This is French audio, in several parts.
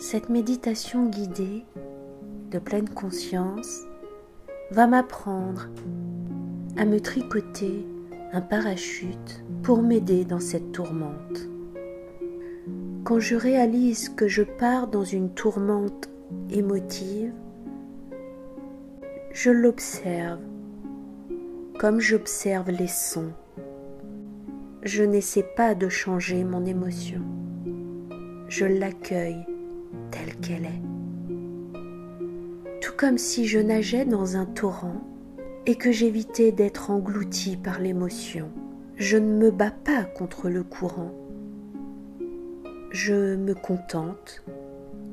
Cette méditation guidée de pleine conscience va m'apprendre à me tricoter un parachute pour m'aider dans cette tourmente. Quand je réalise que je pars dans une tourmente émotive, je l'observe comme j'observe les sons. Je n'essaie pas de changer mon émotion. Je l'accueille telle qu'elle est. Tout comme si je nageais dans un torrent et que j'évitais d'être englouti par l'émotion. Je ne me bats pas contre le courant. Je me contente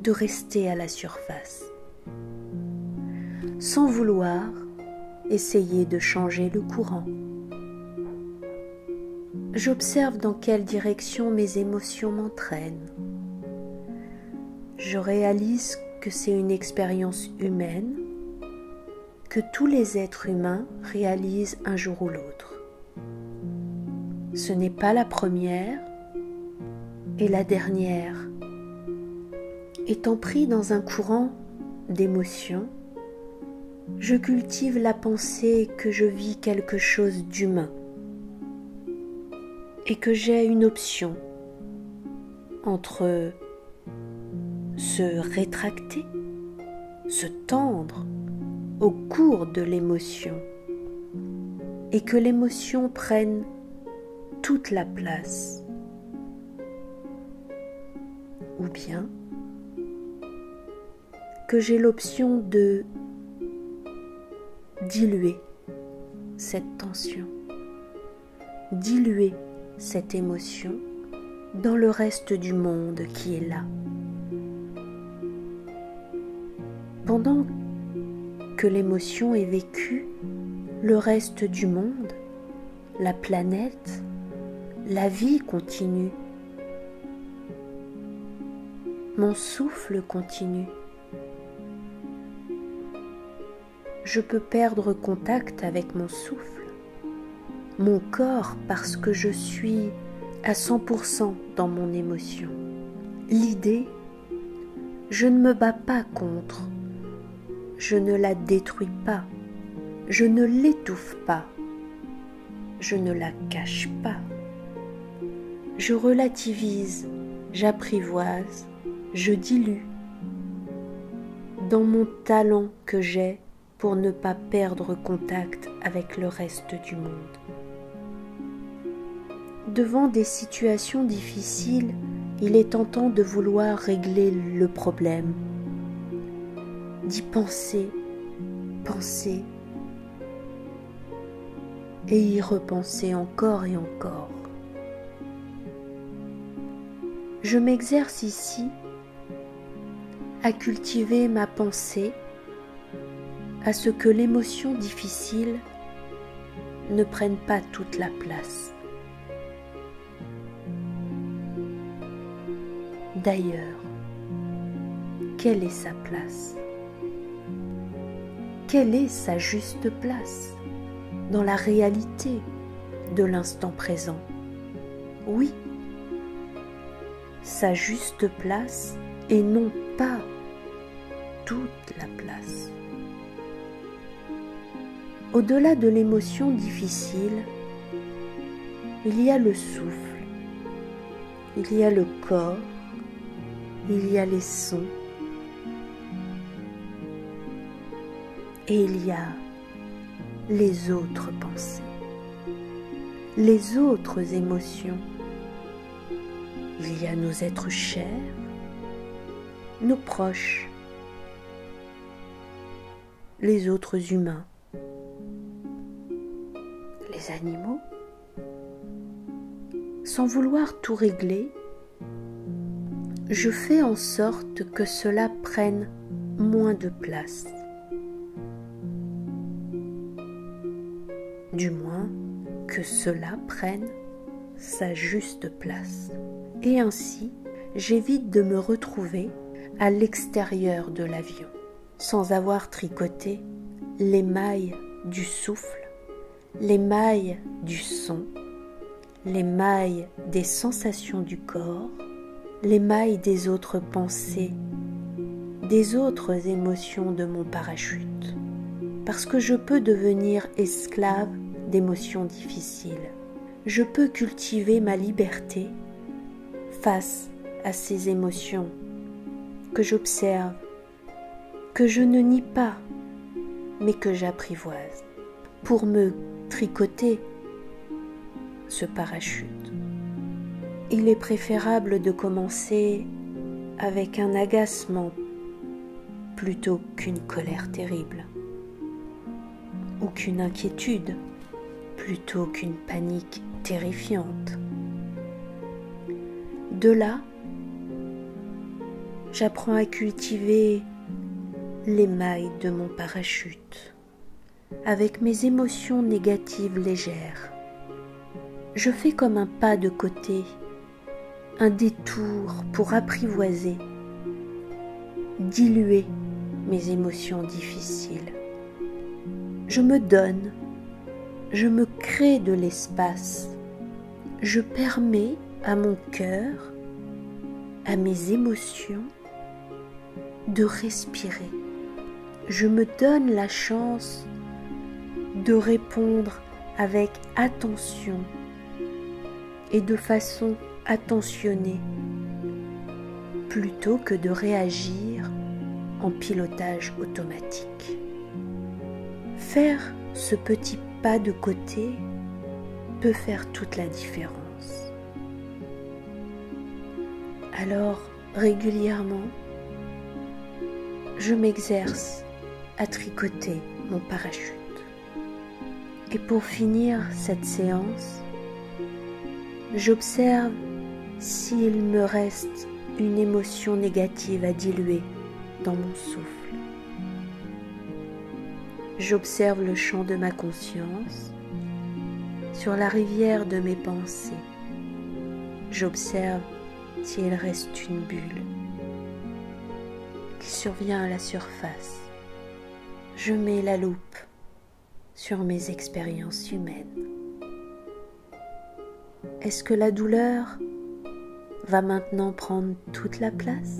de rester à la surface, sans vouloir essayer de changer le courant. J'observe dans quelle direction mes émotions m'entraînent. Je réalise que c'est une expérience humaine que tous les êtres humains réalisent un jour ou l'autre. Ce n'est pas la première et la dernière. Étant pris dans un courant d'émotions, je cultive la pensée que je vis quelque chose d'humain et que j'ai une option entre se rétracter, se tendre au cours de l'émotion et que l'émotion prenne toute la place, ou bien que j'ai l'option de diluer cette tension, diluer cette émotion dans le reste du monde qui est là. Pendant que l'émotion est vécue, le reste du monde, la planète, la vie continue. Mon souffle continue. Je peux perdre contact avec mon souffle, mon corps, parce que je suis à 100% dans mon émotion. L'idée, je ne me bats pas contre, je ne la détruis pas, je ne l'étouffe pas, je ne la cache pas. Je relativise, j'apprivoise, je dilue dans mon talent que j'ai pour ne pas perdre contact avec le reste du monde. Devant des situations difficiles, il est tentant de vouloir régler le problème, d'y penser, penser, et y repenser encore et encore. Je m'exerce ici à cultiver ma pensée, à ce que l'émotion difficile ne prenne pas toute la place. D'ailleurs, quelle est sa place? Quelle est sa juste place dans la réalité de l'instant présent? Oui, sa juste place et non pas toute la place. Au-delà de l'émotion difficile, il y a le souffle, il y a le corps, il y a les sons et il y a les autres pensées, les autres émotions. Il y a nos êtres chers, nos proches, les autres humains, les animaux. Sans vouloir tout régler, je fais en sorte que cela prenne moins de place. Du moins, que cela prenne sa juste place. Et ainsi, j'évite de me retrouver à l'extérieur de l'avion, sans avoir tricoté les mailles du souffle, les mailles du son, les mailles des sensations du corps, les mailles des autres pensées des autres émotions de mon parachute, parce que je peux devenir esclave d'émotions difficiles. Je peux cultiver ma liberté face à ces émotions que j'observe, que je ne nie pas, mais que j'apprivoise, pour me tricoter ce parachute. Il est préférable de commencer avec un agacement plutôt qu'une colère terrible, ou qu'une inquiétude plutôt qu'une panique terrifiante. De là, j'apprends à cultiver l'émail de mon parachute avec mes émotions négatives légères. Je fais comme un pas de côté, un détour pour apprivoiser, diluer mes émotions difficiles. Je me donne, je me crée de l'espace, je permets à mon cœur, à mes émotions, de respirer. Je me donne la chance de répondre avec attention et de façon attentionnée, plutôt que de réagir en pilotage automatique. Faire ce petit pas de côté peut faire toute la différence. Alors, régulièrement, je m'exerce à tricoter mon parachute. Et pour finir cette séance, j'observe s'il me reste une émotion négative à diluer dans mon souffle. J'observe le champ de ma conscience sur la rivière de mes pensées. J'observe s'il reste une bulle qui survient à la surface. Je mets la loupe sur mes expériences humaines. Est-ce que la douleur va maintenant prendre toute la place ?